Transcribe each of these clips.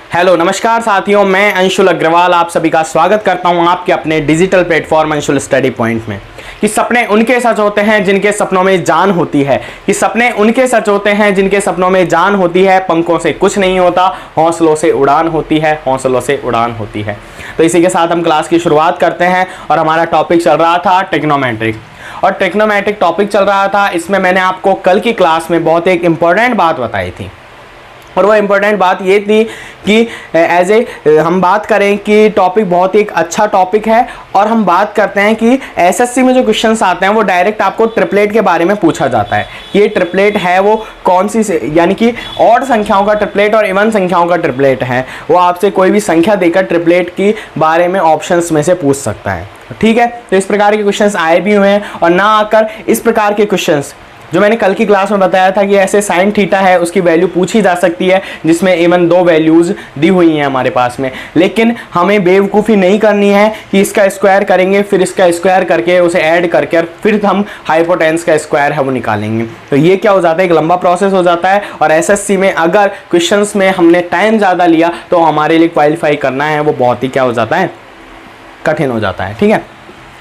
Hello नमस्कार साथियों, मैं अंशुल अग्रवाल आप सभी का स्वागत करता हूं आपके अपने digital platform Anshul study point में। कि सपने उनके सच होते हैं जिनके सपनों में जान होती है। कि सपने उनके सच होते हैं जिनके सपनों में जान होती है। पंखों से कुछ नहीं होता, हौसलों से उड़ान होती है, हौसलों से उड़ान होती है। तो इसी के साथ हम क्लास की शुरुआत करते हैं और हमारा टॉपिक चल रहा था ट्रिग्नोमेट्रिक। और ट्रिग्नोमेट्रिक टॉपिक चल रहा था, इसमें मैंने आपको कल की क्लास में बहुत एक इंपॉर्टेंट बात बताई थी। और वो इम्पोर्टेंट बात ये थी कि हम बात करें कि टॉपिक बहुत ही एक अच्छा टॉपिक है। और हम बात करते हैं कि एसएससी में जो क्वेश्चंस आते हैं वो डायरेक्ट आपको ट्रिपलेट के बारे में पूछा जाता है। ये ट्रिपलेट है वो कौन सी यानी कि ऑड संख्याओं का ट्रिपलेट और इवन संख्याओं का ट्रिपलेट है। वो आपसे कोई भी संख्या देकर ट्रिपलेट के बारे में ऑप्शंस में से पूछ सकता है। ठीक है, तो इस प्रकार के क्वेश्चंस आए भी हुए हैं। और ना आकर इस प्रकार के क्वेश्चंस जो मैंने कल की क्लास में बताया था कि ऐसे साइन थीटा है उसकी वैल्यू पूछी जा सकती है, जिसमें इवन दो वैल्यूज दी हुई हैं हमारे पास में। लेकिन हमें बेवकूफ़ी नहीं करनी है कि इसका स्क्वायर करेंगे फिर इसका स्क्वायर करके उसे ऐड करके और फिर हम हाइपोटेन्स का स्क्वायर है वो निकालेंगे। तो ये क्या हो जाता है, एक लंबा प्रोसेस हो जाता है। और एसएससी में अगर क्वेश्चंस में हमने टाइम ज़्यादा लिया तो हमारे लिए क्वालिफाई करना है वो बहुत ही क्या हो जाता है, कठिन हो जाता है। ठीक है,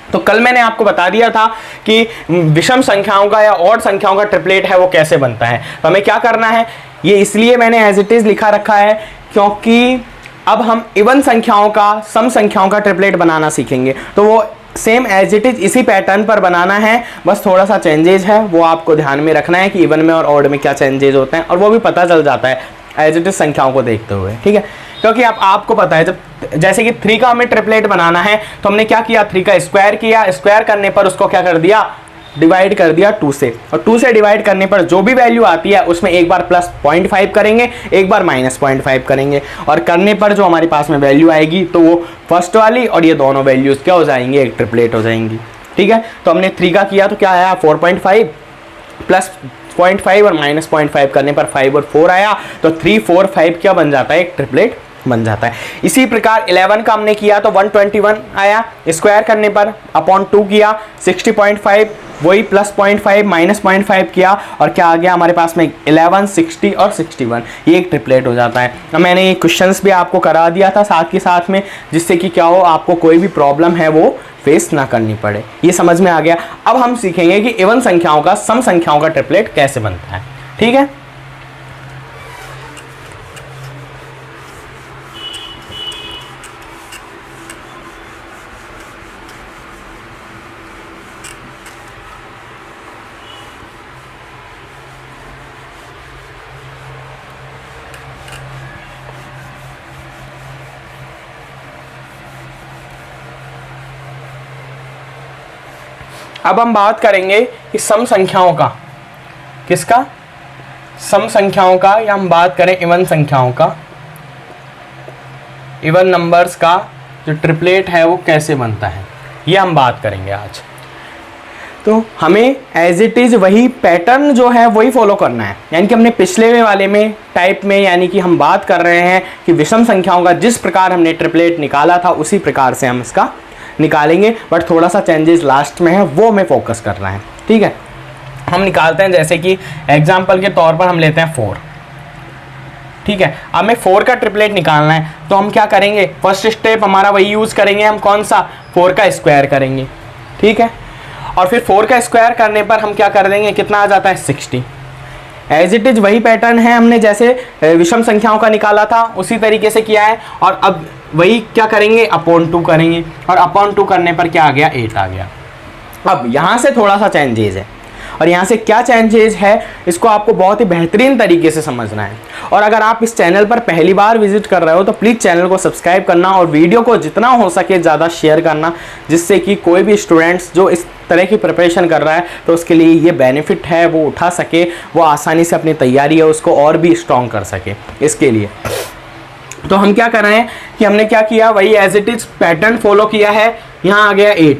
तो कल मैंने आपको बता दिया था कि विषम संख्याओं का या ऑड संख्याओं का ट्रिपलेट है वो कैसे बनता है। तो हमें क्या करना है, ये इसलिए मैंने एज इट इज लिखा रखा है क्योंकि अब हम इवन संख्याओं का सम संख्याओं का ट्रिपलेट बनाना सीखेंगे। तो वो सेम एज इट इज इसी पैटर्न पर बनाना है, बस थोड़ा सा चेंजेज है वो आपको ध्यान में रखना है कि इवन में और ऑड में क्या चेंजेज होते हैं। और वो भी पता चल जाता है एज इट इज संख्याओं को देखते हुए। ठीक है, क्योंकि आपको पता है जब जैसे कि 3 का हमें ट्रिपलेट बनाना है तो हमने क्या किया, 3 का स्क्वायर किया, स्क्वायर करने पर उसको क्या कर दिया, डिवाइड कर दिया 2 से। और 2 से डिवाइड करने पर जो भी वैल्यू आती है उसमें एक बार प्लस 0.5 करेंगे, एक बार माइनस 0.5 करेंगे। और करने पर जो हमारे पास में वैल्यू आएगी तो वो फर्स्ट वाली और ये दोनों वैल्यूज क्या हो जाएंगी, एक ट्रिपलेट हो जाएंगी। ठीक है, तो हमने 3 का किया तो क्या आया 4.5 प्लस 0.5 और माइनस 0.5 करने पर 5 और 4 आया। तो 3 4 5 क्या बन जाता है, एक ट्रिपलेट बन जाता है। इसी प्रकार 11 का हमने किया तो 121 आया, स्क्वायर करने पर अपॉन 2 किया 60.5, वही प्लस 0.5 माइनस 0.5 किया और क्या आ गया हमारे पास में 11 60 और 61, ये एक ट्रिपलेट हो जाता है। तो मैंने ये क्वेश्चंस भी आपको करा दिया था साथ के साथ में, जिससे कि क्या हो आपको कोई भी प्रॉब्लम है वो फेस ना करनी पड़े। ये समझ में आ गया। अब हम सीखेंगे कि इवन संख्याओं का सम संख्याओं का ट्रिपलेट कैसे बनता है। ठीक है, अब हम बात करेंगे कि सम संख्याओं का, किसका, सम संख्याओं का, या हम बात करें इवन संख्याओं का, इवन नंबर्स का जो ट्रिपलेट है वो कैसे बनता है, ये हम बात करेंगे आज। तो हमें एज इट इज वही पैटर्न जो है वही फॉलो करना है। यानी कि हमने पिछले वाले में टाइप में, यानी कि हम बात कर रहे हैं कि विषम संख्याओं का जिस प्रकार हमने ट्रिपलेट निकाला था उसी प्रकार से हम इसका निकालेंगे, बट थोड़ा सा चेंजेस लास्ट में है वो हमें फोकस करना है। ठीक है, हम निकालते हैं, जैसे कि एग्जांपल के तौर पर हम लेते हैं 4। ठीक है, हमें 4 का ट्रिपलेट निकालना है तो हम क्या करेंगे, फर्स्ट स्टेप हमारा वही यूज करेंगे, हम कौन सा, 4 का स्क्वायर करेंगे। ठीक है, और फिर 4 का स्क्वायर करने पर हम क्या कर देंगे, कितना आ जाता है 60। एज इट इज वही पैटर्न है, हमने जैसे विषम संख्याओं का निकाला था उसी तरीके से किया है। और अब वही क्या करेंगे, अपॉन 2 करेंगे, और अपॉन 2 करने पर क्या आ गया, 8 आ गया। अब यहाँ से थोड़ा सा चेंजेज है, और यहाँ से क्या चेंजेज है इसको आपको बहुत ही बेहतरीन तरीके से समझना है। और अगर आप इस चैनल पर पहली बार विजिट कर रहे हो तो प्लीज़ चैनल को सब्सक्राइब करना और वीडियो को जितना हो सके ज़्यादा शेयर करना, जिससे कि कोई भी स्टूडेंट्स जो इस तरह की प्रिपरेशन कर रहा है तो उसके लिए ये बेनिफिट है वो उठा सके, वो आसानी से अपनी तैयारी है उसको और भी स्ट्रॉन्ग कर सके। इसके लिए तो हम क्या कर रहे हैं कि हमने क्या किया, वही as it is pattern follow किया है। यहाँ आ गया 8।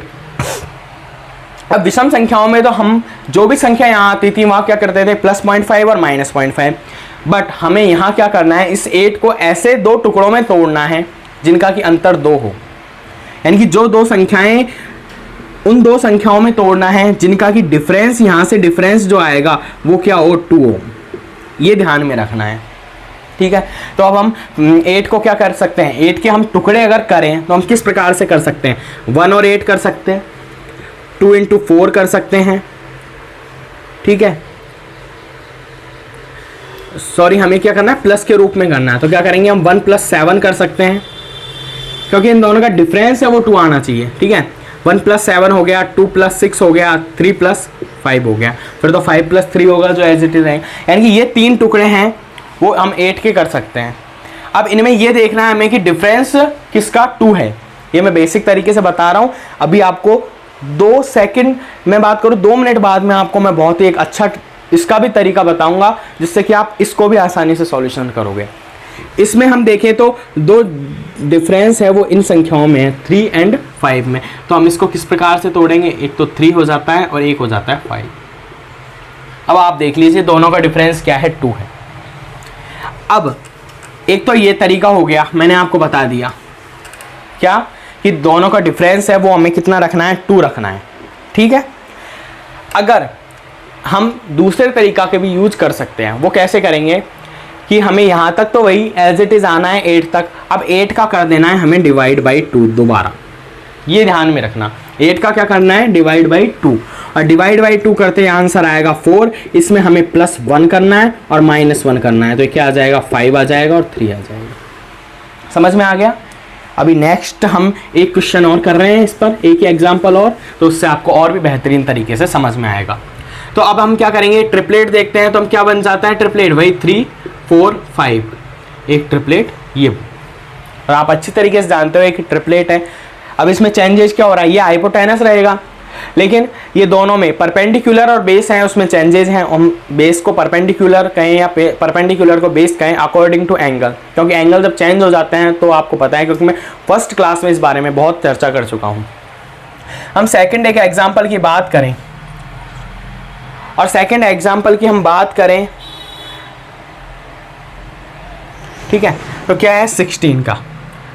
अब विषम संख्याओं में तो हम जो भी संख्या यहाँ आती थी वहाँ क्या करते थे, प्लस 0.5 और माइनस 0.5। बट हमें यहाँ क्या करना है, इस 8 को ऐसे 2 टुकड़ों में तोड़ना है जिनका कि अंतर 2 हो। यानी कि जो 2 संख्याएं, उन 2 संख्याओं में तोड़ना है जिनका कि डिफरेंस, यहाँ से डिफरेंस जो आएगा वो क्या हो, 2 हो। ये ध्यान में रखना है। ठीक है। तो अब हम 8 को क्या कर सकते हैं, 8 के हम टुकड़े अगर करें तो हम किस प्रकार से कर सकते हैं, 1 और 8 कर सकते हैं, 2 इंटू 4 कर सकते हैं, ठीक है। सॉरी, हमें क्या करना है, प्लस के रूप में करना है, तो क्या करेंगे हम 1 + 7 कर सकते हैं, क्योंकि इन दोनों का डिफरेंस है वो 2 आना चाहिए, ठीक है। 1 + 7 हो गया, 2 + 6 हो गया, 3 + 5 हो गया, फिर तो 5 + 3 होगा जो एज इट इज रहेगा। यानी कि ये 3 टुकड़े हैं वो हम 8 के कर सकते हैं। अब इनमें ये देखना है हमें कि डिफरेंस किसका 2 है, ये मैं बेसिक तरीके से बता रहा हूँ। अभी आपको 2 सेकंड में बात करूँ, 2 मिनट बाद में आपको मैं बहुत ही एक अच्छा इसका भी तरीका बताऊंगा जिससे कि आप इसको भी आसानी से सॉल्यूशन करोगे। इसमें हम देखें तो 2 डिफरेंस है वो इन संख्याओं में है, 3 और 5 में। तो हम इसको किस प्रकार से तोड़ेंगे, एक तो 3 हो जाता है और एक हो जाता है 5। अब आप देख लीजिए दोनों का डिफरेंस क्या है, 2 है। अब एक तो ये तरीका हो गया, मैंने आपको बता दिया क्या कि दोनों का डिफरेंस है वो हमें कितना रखना है, 2 रखना है, ठीक है। अगर हम दूसरे तरीका के भी यूज कर सकते हैं, वो कैसे करेंगे कि हमें यहाँ तक तो वही एज इट इज़ आना है 8 तक, अब 8 का कर देना है हमें डिवाइड बाई 2 दोबारा, ये ध्यान में रखना। 8 का क्या करना है, डिवाइड बाई 2, और डिवाइड बाई 2 करते हैं आंसर आएगा 4। इसमें हमें +1 करना है और -1 करना है, तो क्या आ जाएगा, 5 आ जाएगा और 3 आ जाएगा। समझ में आ गया। अभी नेक्स्ट हम एक क्वेश्चन और कर रहे हैं इस पर, एक ही एग्जाम्पल और, तो उससे आपको और भी बेहतरीन तरीके से समझ में आएगा। तो अब हम क्या करेंगे, ट्रिपलेट देखते हैं। तो हम क्या बन जाता है ट्रिपलेट, वही 3 4 5, एक ट्रिपलेट ये, और आप अच्छी तरीके से जानते हो एक ट्रिपलेट है। अब इसमें चेंजेस क्या हो रहा है, ये हाइपोटेनस रहेगा, लेकिन ये दोनों में परपेंडिकुलर और बेस हैं, उसमें चेंजेस हैं। हम बेस को परपेंडिकुलर कहें या परपेंडिकुलर को बेस कहें अकॉर्डिंग टू एंगल, क्योंकि एंगल जब चेंज हो जाते हैं तो आपको पता है, क्योंकि मैं फर्स्ट क्लास में इस बारे में बहुत चर्चा कर चुका हूँ। हम सेकेंड एक एग्जाम्पल की बात करें, और सेकेंड एग्जाम्पल की हम बात करें, ठीक है, तो क्या है 16 का।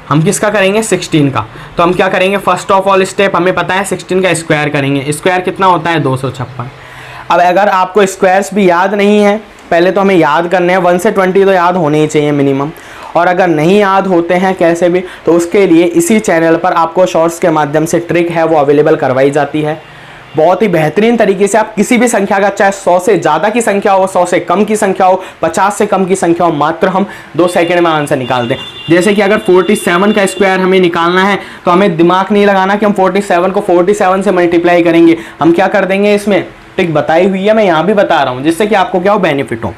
हम किसका करेंगे, 16 का। तो हम क्या करेंगे, फर्स्ट ऑफ ऑल स्टेप हमें पता है 16 का स्क्वायर करेंगे। स्क्वायर कितना होता है, 256। अब अगर आपको स्क्वायर्स भी याद नहीं है, पहले तो हमें याद करने हैं, 1 से 20 तो याद होने ही चाहिए मिनिमम, और अगर नहीं याद होते हैं कैसे भी, तो उसके लिए इसी चैनल पर आपको शॉर्ट्स के माध्यम से ट्रिक है वो अवेलेबल करवाई जाती है। बहुत ही बेहतरीन तरीके से आप किसी भी संख्या का, चाहे 100 से ज़्यादा की संख्या हो, 100 से कम की संख्या हो, 50 से कम की संख्या हो, मात्र हम 2 सेकंड में आंसर निकाल दें। जैसे कि अगर 47 का स्क्वायर हमें निकालना है तो हमें दिमाग नहीं लगाना कि हम 47 को 47 से मल्टीप्लाई करेंगे। हम क्या कर देंगे, इसमें ट्रिक बताई हुई है, मैं यहाँ भी बता रहा हूँ जिससे कि आपको क्या हो, बेनिफिट हो।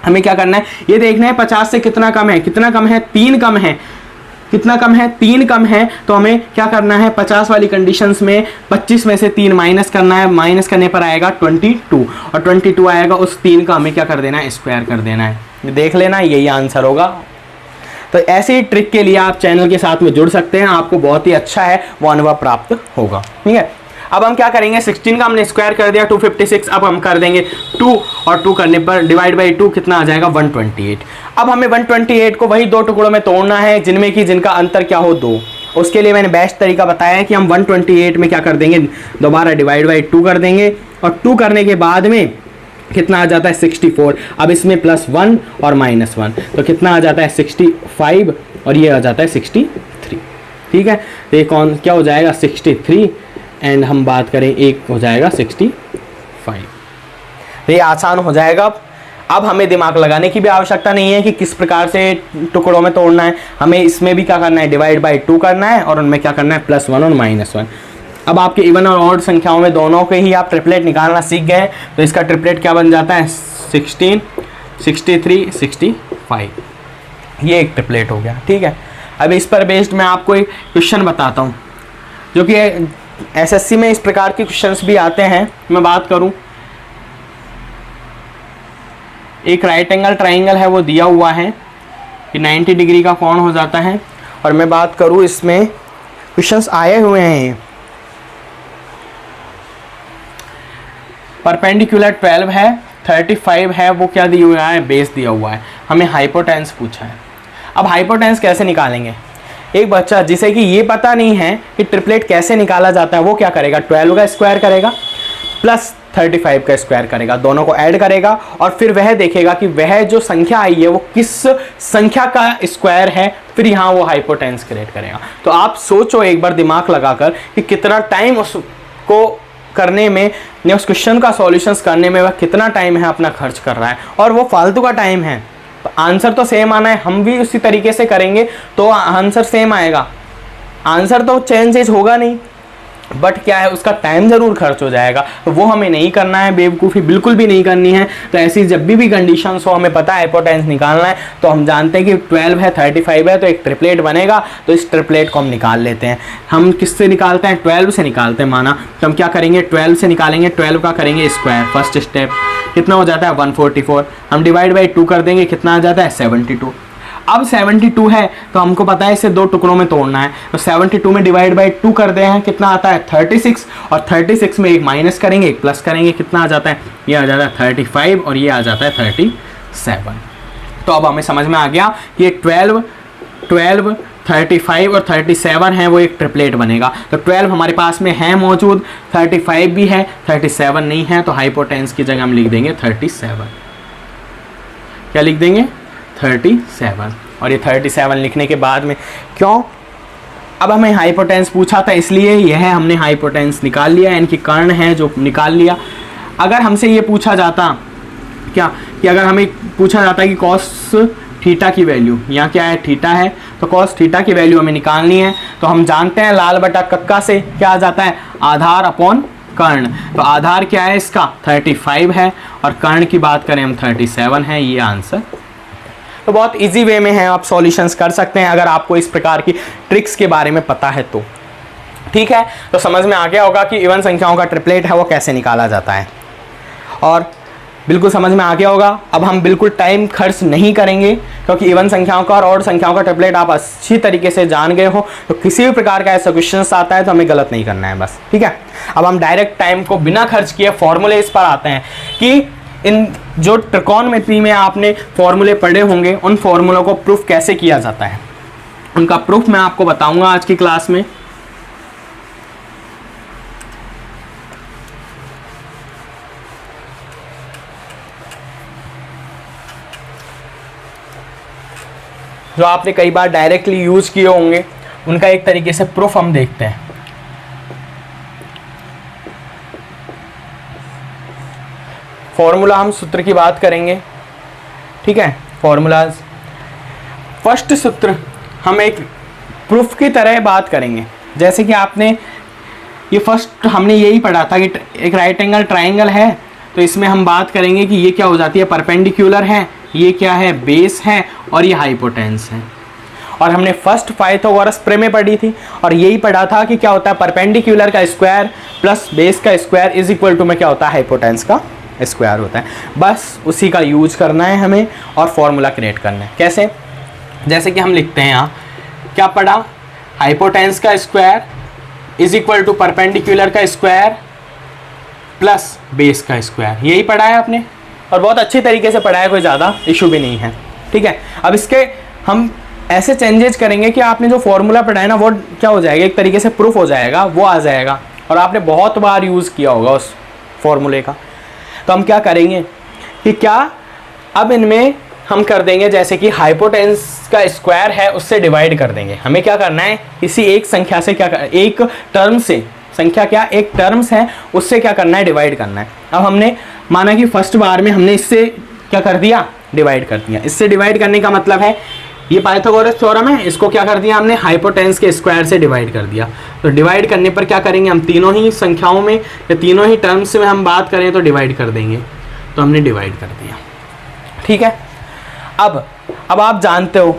हमें क्या करना है, ये देखना है 50 से कितना कम है, कितना कम है, 3 कम है, कितना कम है, 3 कम है। तो हमें क्या करना है, 50 वाली कंडीशंस में 25 में से 3 माइनस करना है, माइनस करने पर आएगा 22, और 22 आएगा, उस 3 का हमें क्या कर देना है, स्क्वायर कर देना है। देख लेना, यही आंसर होगा। तो ऐसे ही ट्रिक के लिए आप चैनल के साथ में जुड़ सकते हैं, आपको बहुत ही अच्छा है वो अनुभव प्राप्त होगा, ठीक है। अब हम क्या करेंगे, 16 का हमने स्क्वायर कर दिया 256, अब हम कर देंगे 2, और 2 करने पर डिवाइड बाई 2 कितना आ जाएगा, 128। अब हमें 128 को वही 2 टुकड़ों में तोड़ना है जिनमें कि जिनका अंतर क्या हो, 2। उसके लिए मैंने बेस्ट तरीका बताया है कि हम 128 में क्या कर देंगे, दोबारा डिवाइड बाई 2 कर देंगे, और 2 करने के बाद में कितना आ जाता है, 64। अब इसमें +1 और -1, तो कितना आ जाता है, 65, और ये आ जाता है 63, ठीक है। तो ये कौन क्या हो जाएगा, 63, एंड हम बात करें एक हो जाएगा 65। तो ये आसान हो जाएगा। अब हमें दिमाग लगाने की भी आवश्यकता नहीं है कि किस प्रकार से टुकड़ों में तोड़ना है, हमें इसमें भी क्या करना है, डिवाइड बाई 2 करना है, और उनमें क्या करना है, +1 और -1। अब आपके इवन और ऑड संख्याओं में दोनों के ही आप ट्रिपलेट निकालना सीख गए, तो इसका ट्रिपलेट क्या बन जाता है, 16, 63, 65, ये एक ट्रिपलेट हो गया, ठीक है। अब इस पर बेस्ड मैं आपको एक क्वेश्चन बताता हूँ, जो कि एसएससी में इस प्रकार के क्वेश्चंस भी आते हैं। मैं बात करूं, एक राइट एंगल ट्राइंगल है वो दिया हुआ है कि 90 डिग्री का कौन हो जाता है, और मैं बात करूं इसमें क्वेश्चंस आए हुए हैं, परपेंडिकुलर 12 है, 35 है, वो क्या दिया हुआ है, बेस दिया हुआ है। हमें हाइपोटेन्स पूछा है। अब हाइपोटेन्स कैसे निकालेंगे, एक बच्चा जिसे कि ये पता नहीं है कि ट्रिपलेट कैसे निकाला जाता है, वो क्या करेगा, 12 का स्क्वायर करेगा, प्लस 35 का स्क्वायर करेगा, दोनों को ऐड करेगा और फिर वह देखेगा कि वह जो संख्या आई है वो किस संख्या का स्क्वायर है, फिर यहाँ वो हाइपोटेन्यूस क्रिएट करेगा। तो आप सोचो एक बार दिमाग लगाकर कि कितना टाइम उसको करने में, उस क्वेश्चन का सॉल्यूशंस करने में वह कितना टाइम है अपना खर्च कर रहा है, और वो फालतू का टाइम है। तो आंसर तो सेम आना है, हम भी उसी तरीके से करेंगे तो आंसर सेम आएगा, आंसर तो चेंजेस होगा नहीं, बट क्या है उसका टाइम ज़रूर खर्च हो जाएगा। तो वो हमें नहीं करना है, बेवकूफ़ी बिल्कुल भी नहीं करनी है। तो ऐसी जब भी कंडीशंस हो, हमें पता है हाइपोटेन्यूस निकालना है, तो हम जानते हैं कि 12 है 35 है तो एक ट्रिपलेट बनेगा, तो इस ट्रिपलेट को हम निकाल लेते हैं। हम किससे निकालते हैं? 12 से निकालते हैं माना, तो हम क्या करेंगे 12 से निकालेंगे, 12 का करेंगे स्क्वायर, फर्स्ट स्टेप कितना हो जाता है 144, हम डिवाइड बाई 2 कर देंगे, कितना आ जाता है 72। अब 72 है तो हमको पता है इसे दो टुकड़ों में तोड़ना है, तो 72 में डिवाइड बाई 2 कर दे हैं, कितना आता है 36, और 36 में एक माइनस करेंगे एक प्लस करेंगे, कितना आ जाता है, ये आ जाता है 35 और ये आ जाता है 37। तो अब हमें समझ में आ गया कि ये 12, 35 और 37 है, वो एक ट्रिपलेट बनेगा। तो 12 हमारे पास में है मौजूद, 35 भी है, 37 नहीं है, तो हाइपोटेन्यूस की जगह हम लिख देंगे 37। क्या लिख देंगे 37। और ये 37 लिखने के बाद में क्यों, अब हमें हाइपोटेन्यूस पूछा था इसलिए यह हमने हाइपोटेन्यूस निकाल लिया, इनकी कर्ण है जो निकाल लिया। अगर हमसे ये पूछा जाता क्या कि अगर हमें पूछा जाता कि कॉस थीटा की वैल्यू, यहाँ क्या है थीटा है, तो कॉस थीटा की वैल्यू हमें निकालनी है, तो हम जानते हैं लाल बटा कक्का से क्या आ जाता है आधार अपॉन कर्ण। तो आधार क्या है इसका 35 है और कर्ण की बात करें हम 37 है, ये आंसर। तो बहुत इजी वे में है, आप सॉल्यूशंस कर सकते हैं अगर आपको इस प्रकार की ट्रिक्स के बारे में पता है तो। ठीक है, तो समझ में आ गया होगा कि इवन संख्याओं का ट्रिपलेट है वो कैसे निकाला जाता है, और बिल्कुल समझ में आ गया होगा। अब हम बिल्कुल टाइम खर्च नहीं करेंगे क्योंकि इवन संख्याओं का और ऑड संख्याओं का ट्रिपलेट आप अच्छी तरीके से जान गए हो, तो किसी भी प्रकार का ऐसा क्वेश्चन आता है तो हमें गलत नहीं करना है बस। ठीक है, अब हम डायरेक्ट टाइम को बिना खर्च किए फॉर्मूले इस पर आते हैं कि इन जो त्रिकोणमिति में आपने फॉर्मूले पढ़े होंगे उन फॉर्मूलों को प्रूफ कैसे किया जाता है, उनका प्रूफ मैं आपको बताऊंगा आज की क्लास में। जो आपने कई बार डायरेक्टली यूज किए होंगे उनका एक तरीके से प्रूफ हम देखते हैं। फॉर्मूला हम सूत्र की बात करेंगे। ठीक है, फॉर्मूलाज फर्स्ट सूत्र हम एक प्रूफ की तरह बात करेंगे। जैसे कि आपने ये फर्स्ट हमने यही पढ़ा था कि एक राइट एंगल ट्राइंगल है, तो इसमें हम बात करेंगे कि ये क्या हो जाती है परपेंडिकुलर है, ये क्या है बेस है और ये हाइपोटेन्यूस है। और हमने फर्स्ट पाइथागोरस प्रमेय पढ़ी थी और यही पढ़ा था कि क्या होता है परपेंडिकुलर का स्क्वायर प्लस बेस का स्क्वायर इज इक्वल टू में क्या होता है हाइपोटेन्यूस का स्क्वायर होता है। बस उसी का यूज करना है हमें और फॉर्मूला क्रिएट करना है। कैसे? जैसे कि हम लिखते हैं यहाँ क्या पढ़ा, हाइपोटेन्यूस का square is equal to perpendicular का स्क्वायर प्लस बेस का स्क्वायर, यही पढ़ा है आपने और बहुत अच्छी तरीके से पढ़ा है, कोई ज़्यादा इशू भी नहीं है। ठीक है, अब इसके हम ऐसे चेंजेस करेंगे कि आपने जो फॉर्मूला पढ़ा है ना वो क्या हो जाएगा, एक तरीके से प्रूफ हो जाएगा, वो आ जाएगा और आपने बहुत बार यूज़ किया होगा उस फॉर्मूले का। तो हम क्या करेंगे कि क्या अब इनमें हम कर देंगे जैसे कि हाइपोटेन्यूस का स्क्वायर है उससे डिवाइड कर देंगे। हमें क्या करना है, किसी एक संख्या से क्या एक टर्म से, संख्या क्या एक टर्म्स है उससे क्या करना है डिवाइड करना है। अब हमने माना कि फर्स्ट बार में हमने इससे क्या कर दिया डिवाइड कर दिया। इससे डिवाइड करने का मतलब है ये पाइथागोरस थ्योरम है, इसको क्या कर दिया हमने हाइपोटेन्यूस के स्क्वायर से डिवाइड कर दिया। तो डिवाइड करने पर क्या करेंगे हम तीनों ही संख्याओं में या तीनों ही टर्म्स में हम बात करें तो डिवाइड कर देंगे। तो हमने डिवाइड कर दिया। ठीक है, अब आप जानते हो,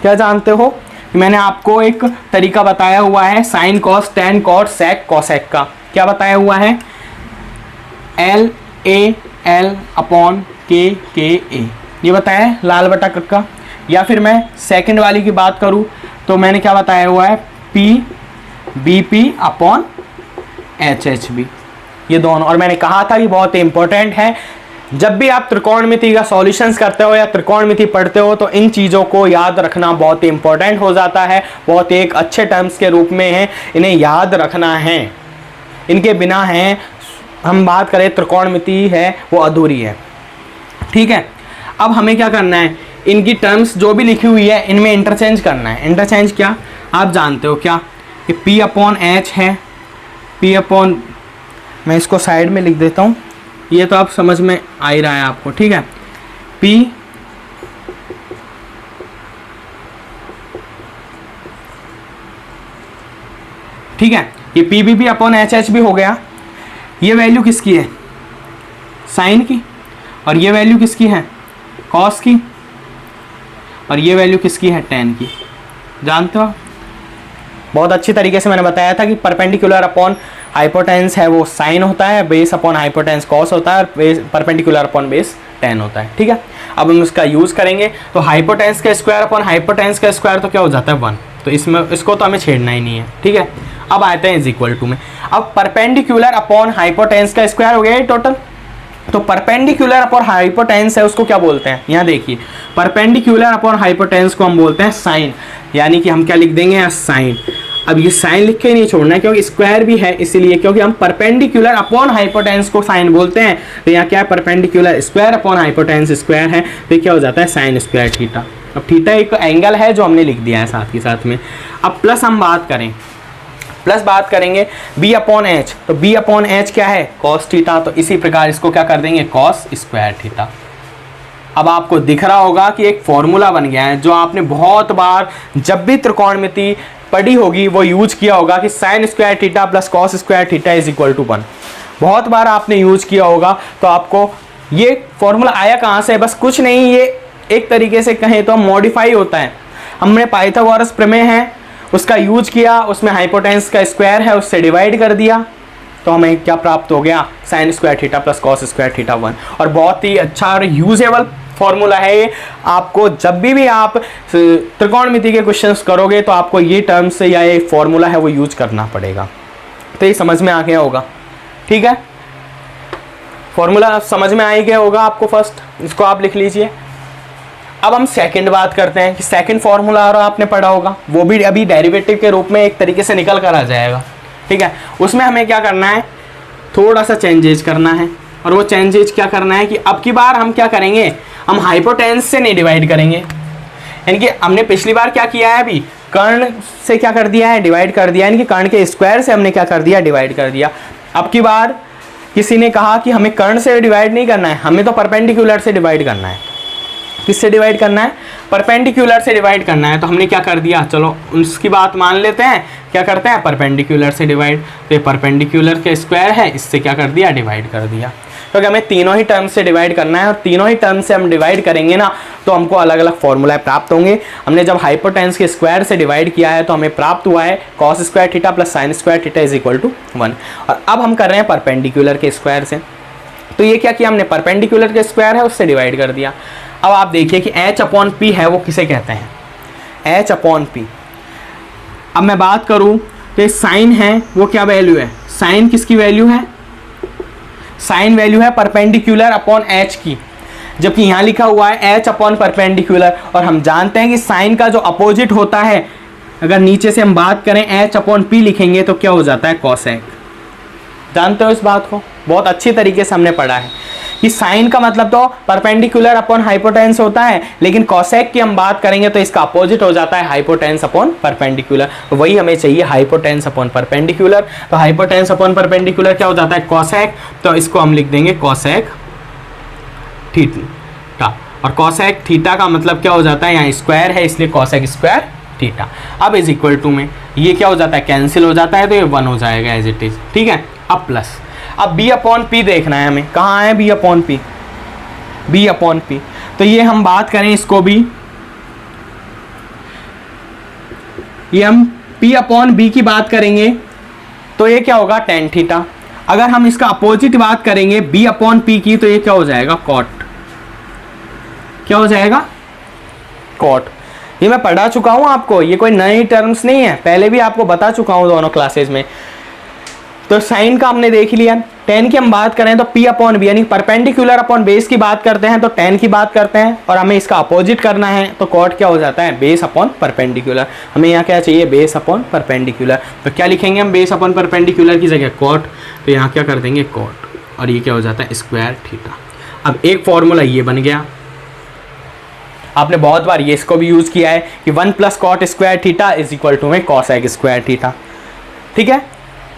क्या जानते हो, मैंने आपको एक तरीका बताया हुआ है sine cos tan cot sec cosec का। क्या बताया हुआ है, एल ए एल अपॉन के ए, ये बताया है लाल बटा कक्का। या फिर मैं सेकंड वाली की बात करूं तो मैंने क्या बताया हुआ है, P B P upon H H B, ये दोनों। और मैंने कहा था कि बहुत इंपॉर्टेंट है, जब भी आप त्रिकोणमिति का सॉल्यूशंस करते हो या त्रिकोणमिति पढ़ते हो तो इन चीज़ों को याद रखना बहुत इंपॉर्टेंट हो जाता है, बहुत एक अच्छे टर्म्स के रूप में है, इन्हें याद रखना है। इनके बिना है हम बात करें त्रिकोणमिति है वो अधूरी है। ठीक है, अब हमें क्या करना है, इनकी टर्म्स जो भी लिखी हुई है इनमें इंटरचेंज करना है। इंटरचेंज क्या, आप जानते हो क्या, कि P अपॉन एच है, P अपॉन, मैं इसको साइड में लिख देता हूँ, ये तो आप समझ में आ ही रहा है आपको। ठीक है, P ठीक है, ये पी बी भी अपॉन एच एच भी हो गया। ये वैल्यू किसकी है, साइन की, और ये वैल्यू किसकी है, कॉस की, और ये वैल्यू किसकी है, टेन की। जानते हो, बहुत अच्छी तरीके से मैंने बताया था कि परपेंडिकुलर अपॉन हाइपोटेंस है वो साइन होता है, बेस अपॉन हाइपोटेंस कॉस होता है, और परपेंडिकुलर अपॉन बेस टेन होता है। ठीक है, अब हम इसका यूज़ करेंगे तो हाइपोटेंस का स्क्वायर अपॉन हाइपोटेंस का स्क्वायर तो क्या हो जाता है, 1। तो इसमें इसको तो हमें छेड़ना ही नहीं है। ठीक है, अब आते हैं इज इक्वल टू में। अब परपेंडिकुलर अपॉन हाइपोटेंस का स्क्वायर हो गया टोटल। तो परपेंडिकुलर अपॉन हाइपोटेंस है उसको क्या बोलते हैं, यहाँ देखिए, परपेंडिकुलर अपॉन हाइपोटेंस को हम बोलते हैं साइन, यानी कि हम क्या लिख देंगे यहाँ, साइन। अब ये साइन लिख के नहीं छोड़ना है क्योंकि स्क्वायर भी है, इसीलिए क्योंकि हम परपेंडिकुलर अपॉन हाइपोटेंस को साइन बोलते हैं। तो यहाँ क्या है, perpendicular square upon hypotenuse square है, तो क्या हो जाता है, साइन स्क्वायर थीटा। अब थीटा एक एंगल है जो हमने लिख दिया है साथ ही साथ में। अब प्लस हम बात करें, प्लस बात करेंगे b अपॉन एच, तो b अपॉन एच क्या है, कॉस थीटा। तो इसी प्रकार इसको क्या कर देंगे, कॉस स्क्वायर थीटा। अब आपको दिख रहा होगा कि एक फॉर्मूला बन गया है जो आपने बहुत बार जब भी त्रिकोणमिति पढ़ी होगी वो यूज किया होगा कि sine square theta plus cos square theta is equal to 1। बहुत बार आपने यूज किया होगा। तो आपको ये फॉर्मूला आया कहाँ से, बस कुछ नहीं, ये एक तरीके से कहें तो मॉडिफाई होता है। हमने पाइथागोरस प्रमेय है उसका यूज किया, उसमें हाइपोटेंस का स्क्वायर है उससे डिवाइड कर दिया, तो हमें क्या प्राप्त हो गया, sign square theta plus cos square theta 1। और बहुत ही अच्छा और यूजेबल फॉर्मूला है ये। आपको जब भी आप त्रिकोणमिति के क्वेश्चंस करोगे तो आपको ये टर्म से या ये फॉर्मूला है वो यूज करना पड़ेगा। तो ये समझ में आ गया होगा। ठीक है, फॉर्मूला समझ में आ ही गया होगा आपको फर्स्ट, इसको आप लिख लीजिए। अब हम सेकंड बात करते हैं कि सेकंड फॉर्मूला और आपने पढ़ा होगा, वो भी अभी डेरिवेटिव के रूप में एक तरीके से निकल कर आ जाएगा। ठीक है, उसमें हमें क्या करना है, थोड़ा सा चेंजेज करना है। और वो चेंजेज क्या करना है कि अब की बार हम क्या करेंगे, हम हाइपोटेंस से नहीं डिवाइड करेंगे। यानी कि हमने पिछली बार क्या किया है, अभी कर्ण से क्या कर दिया है, डिवाइड कर दिया, यानी कि कर्ण के स्क्वायर से हमने क्या कर दिया, डिवाइड कर दिया। अब की बार किसी ने कहा कि हमें कर्ण से डिवाइड नहीं करना है, हमें तो परपेंडिकुलर से डिवाइड करना है। किससे डिवाइड करना है, परपेंडिकुलर से डिवाइड करना है। तो हमने क्या कर दिया, चलो उसकी बात मान लेते हैं, क्या करते हैं, परपेंडिकुलर से डिवाइड। तो ये परपेंडिकुलर के स्क्वायर है, इससे क्या कर दिया, डिवाइड कर दिया। क्योंकि हमें तीनों ही टर्म से डिवाइड करना है और तीनों ही टर्म से हम डिवाइड करेंगे ना तो हमको अलग अलग फॉर्मूला प्राप्त होंगे। हमने जब हाइपोटेंस के स्क्वायर से डिवाइड किया है तो हमें प्राप्त हुआ है cos square theta plus sine square theta is equal to 1। और अब हम कर रहे हैं परपेंडिकुलर के स्क्वायर से। तो ये क्या किया हमने, परपेंडिकुलर के स्क्वायर है उससे डिवाइड कर दिया। अब आप देखिए कि एच अपॉन पी है वो किसे कहते हैं, एच अपॉन पी। अब मैं बात करूं तो साइन है वो क्या वैल्यू है, साइन किसकी वैल्यू है, साइन वैल्यू है परपेंडिकुलर अपॉन एच की, जबकि यहाँ लिखा हुआ है एच अपॉन परपेंडिकुलर। और हम जानते हैं कि साइन का जो अपोजिट होता है, अगर नीचे से हम बात करें एच अपॉन पी लिखेंगे तो क्या हो जाता है, कॉसेक। जानते हो इस बात को, बहुत अच्छी तरीके से हमने पढ़ा है कि साइन का मतलब तो परपेंडिकुलर अपॉन हाइपोटेंस होता है, लेकिन कॉसेक की हम बात करेंगे तो इसका अपोजिट हो जाता है हाइपोटेंस अपॉन परपेंडिकुलर। तो वही हमें चाहिए, हाइपोटेंस अपॉन परपेंडिकुलर। तो हाइपोटेंस अपॉन परपेंडिकुलर क्या हो जाता है, कॉसेक। तो इसको हम लिख देंगे कॉसेक थीटा। और कॉसेक थीटा का मतलब क्या हो जाता है, यहाँ स्क्वायर है इसलिए कॉसेक स्क्वायर थीटा। अब इज इक्वल टू में ये क्या हो जाता है, कैंसिल हो जाता है, तो ये 1 हो जाएगा एज इट इज। ठीक है, अब प्लस, अब b अपॉन पी देखना है हमें, कहाँ है b upon P, b upon P. तो ये हम बात करें इसको भी, ये हम p अपॉन b की बात करेंगे तो ये क्या होगा, टेन थीटा। अगर हम इसका अपोजिट बात करेंगे b अपॉन पी की तो ये क्या हो जाएगा, कॉट। क्या हो जाएगा, कॉट। ये मैं पढ़ा चुका हूँ आपको, ये कोई नई टर्म्स नहीं है, पहले भी आपको बता चुका हूँ दोनों क्लासेज में। तो साइन का हमने देख लिया। टेन की हम बात करें तो p अपॉन बी, यानी परपेंडिकुलर अपॉन बेस की बात करते हैं तो टेन की बात करते हैं, और हमें इसका अपोजिट करना है तो कॉट क्या हो जाता है, बेस अपॉन परपेंडिकुलर। हमें यहाँ क्या चाहिए, बेस अपॉन परपेंडिकुलर। तो क्या लिखेंगे हम, बेस अपॉन परपेंडिकुलर की जगह कॉट, तो यहाँ क्या कर देंगे, कॉट। और ये क्या हो जाता है स्क्वायर थीटा। अब एक फॉर्मूला ये बन गया, आपने बहुत बार ये इसको भी यूज़ किया है कि 1 plus cot square theta is equal to में कॉसेक स्क्वायर थीटा। ठीक है,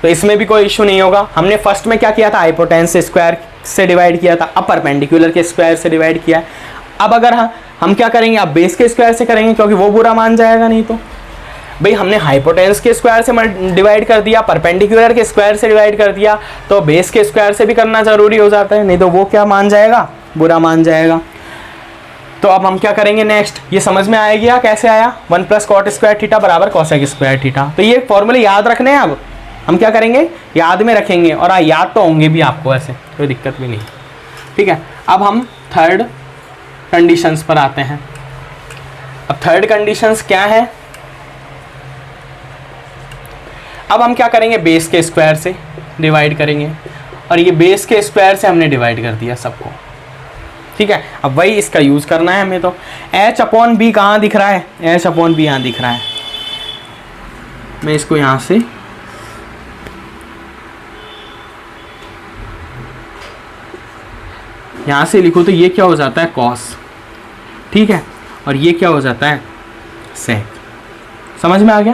तो इसमें भी कोई इशू नहीं होगा। हमने फर्स्ट में क्या किया था, हाइपोटेन्यूस स्क्वायर से डिवाइड किया था, अब परपेंडिकुलर के स्क्वायर से डिवाइड किया है। अब अगर हम क्या करेंगे, अब बेस के स्क्वायर से करेंगे क्योंकि वो बुरा मान जाएगा नहीं। तो भाई हमने हाइपोटेन्यूस के स्क्वायर से डिवाइड कर दिया, परपेंडिकुलर के स्क्वायर से डिवाइड कर दिया, तो बेस के स्क्वायर से भी करना जरूरी हो जाता है, नहीं तो वो क्या मान जाएगा, बुरा मान जाएगा। तो अब हम क्या करेंगे नेक्स्ट, ये समझ में आएगा कैसे आया, 1 प्लस कॉट स्क्वायर थीटा बराबर कॉसेक स्क्वायर थीटा। तो ये फॉर्मूले याद रखने हैं, अब हम क्या करेंगे, याद में रखेंगे, और याद तो होंगे भी आपको, ऐसे कोई दिक्कत भी नहीं। ठीक है, अब हम थर्ड कंडीशंस पर आते हैं। अब थर्ड कंडीशंस क्या है, अब हम क्या करेंगे, बेस के स्क्वायर से डिवाइड करेंगे, और ये बेस के स्क्वायर से हमने डिवाइड कर दिया सबको। ठीक है, अब वही इसका यूज़ करना है हमें। तो h अपॉन बी कहाँ दिख रहा है, h अपॉन बी यहाँ दिख रहा है। मैं इसको यहाँ से लिखूँ तो ये क्या हो जाता है, कॉस। ठीक है, और ये क्या हो जाता है, सेक। समझ में आ गया।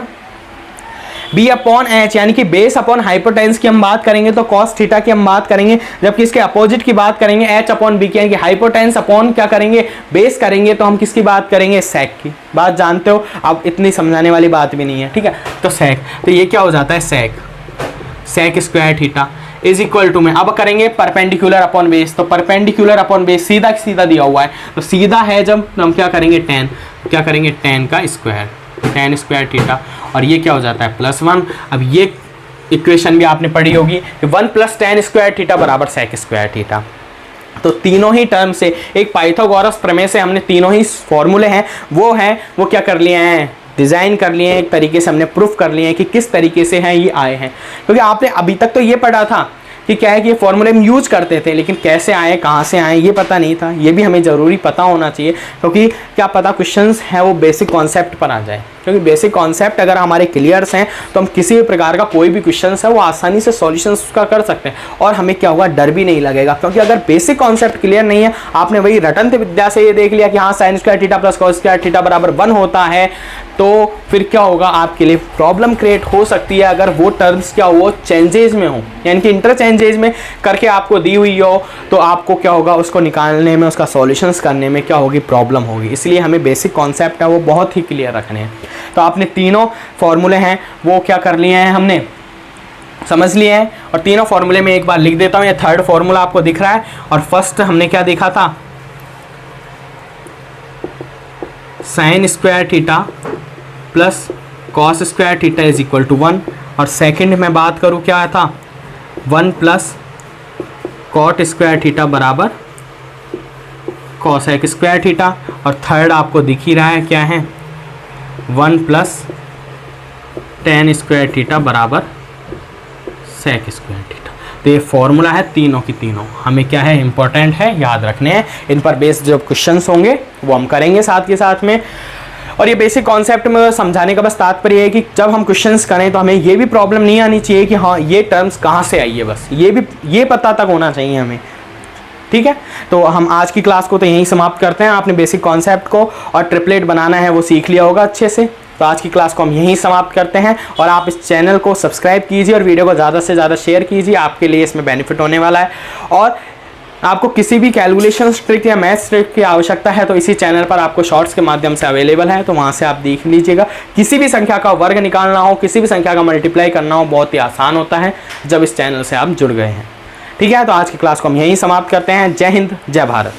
बी अपॉन एच यानी कि बेस अपॉन हाइपोटेन्यूस की हम बात करेंगे तो कॉस थीटा की हम बात करेंगे, जबकि इसके अपोजिट की बात करेंगे एच अपॉन बी की, यानी कि हाइपोटेन्यूस अपॉन क्या करेंगे, बेस करेंगे, तो हम किसकी बात करेंगे, सेक की। बात जानते हो, अब इतनी समझाने वाली बात भी नहीं है। ठीक है, तो सेक, तो ये क्या हो जाता है, sec square theta is equal to में, अब करेंगे परपेंडिकुलर अपॉन बेस, तो परपेंडिकुलर अपॉन बेस सीधा सीधा दिया हुआ है, तो सीधा है जब हम क्या करेंगे, टेन, क्या करेंगे, टेन का स्क्वायर, टेन स्क्वायर थीटा, और ये क्या हो जाता है, +1। अब ये इक्वेशन भी आपने पढ़ी होगी कि 1 प्लस टेन स्क्वायर थीटा बराबर सेक स्क्वायर थीटा। तो तीनों ही टर्म से, एक पाइथागोरस प्रमेय से हमने तीनों ही फॉर्मूले हैं वो क्या कर लिए हैं, डिज़ाइन कर लिए हैं, एक तरीके से हमने प्रूफ कर लिए हैं कि किस तरीके से हैं ये आए हैं। क्योंकि आपने अभी तक तो ये पढ़ा था कि क्या है कि ये फॉर्मूले हम यूज करते थे, लेकिन कैसे आए, कहाँ से आए, ये पता नहीं था। ये भी हमें ज़रूरी पता होना चाहिए, क्योंकि क्या पता क्वेश्चंस है वो बेसिक कॉन्सेप्ट पर आ जाए। क्योंकि बेसिक कॉन्सेप्ट अगर हमारे क्लियर्स हैं तो हम किसी भी प्रकार का कोई भी क्वेश्चन है वो आसानी से सॉल्यूशंस उसका कर सकते हैं, और हमें क्या होगा, डर भी नहीं लगेगा। क्योंकि अगर बेसिक कॉन्सेप्ट क्लियर नहीं है, आपने वही रटंत विद्या से ये देख लिया कि हाँ sign square theta plus cos square theta बराबर 1 होता है, तो फिर क्या होगा, आपके लिए प्रॉब्लम क्रिएट हो सकती है अगर वो टर्म्स क्या हो, चेंजेज में हो, यानी कि इंटरचेंजेज में करके आपको दी हुई हो, तो आपको क्या होगा, उसको निकालने में, उसका सॉल्यूशंस करने में क्या होगी, प्रॉब्लम होगी। इसलिए हमें बेसिक कॉन्सेप्ट है वो बहुत ही क्लियर रखने हैं। तो आपने तीनों फॉर्मूले हैं वो क्या कर लिए हैं, हमने समझ लिए हैं, और तीनों फॉर्मूले में एक बार लिख देता हूँ। ये थर्ड फॉर्मूला आपको दिख रहा है, और फर्स्ट हमने क्या देखा था, sine square theta plus cos square theta is equal to 1, और सेकंड में बात करूँ क्या था, 1 प्लस कॉट स्क्वायर थीटा बराबर कॉसेक स्क्वायर थीटा, और थर्ड आपको दिख ही रहा है क्या है, 1 प्लस टेन स्क्वायर थीटा बराबर सेक स्क्वायर थीटा। तो ये फॉर्मूला है तीनों की तीनों, हमें क्या है, इंपॉर्टेंट है, याद रखने हैं। इन पर बेस्ड जो क्वेश्चंस होंगे वो हम करेंगे साथ के साथ में। और ये बेसिक कॉन्सेप्ट में समझाने का बस तात्पर्य है कि जब हम क्वेश्चंस करें तो हमें ये भी प्रॉब्लम नहीं आनी चाहिए कि हाँ ये टर्म्स कहाँ से आई है, बस ये पता तक होना चाहिए हमें। ठीक है, तो हम आज की क्लास को तो यहीं समाप्त करते हैं। आपने बेसिक कॉन्सेप्ट को और ट्रिपलेट बनाना है वो सीख लिया होगा अच्छे से। तो आज की क्लास को हम यहीं समाप्त करते हैं, और आप इस चैनल को सब्सक्राइब कीजिए और वीडियो को ज़्यादा से ज़्यादा शेयर कीजिए, आपके लिए इसमें बेनिफिट होने वाला है। और आपको किसी भी कैलकुलेशन ट्रिक या मैथ्स ट्रिक की आवश्यकता है तो इसी चैनल पर आपको शॉर्ट्स के माध्यम से अवेलेबल है, तो वहाँ से आप देख लीजिएगा। किसी भी संख्या का वर्ग निकालना हो, किसी भी संख्या का मल्टीप्लाई करना हो, बहुत ही आसान होता है जब इस चैनल से आप जुड़ गए हैं। ठीक है, तो आज की क्लास को हम यहीं समाप्त करते हैं। जय हिंद, जय भारत।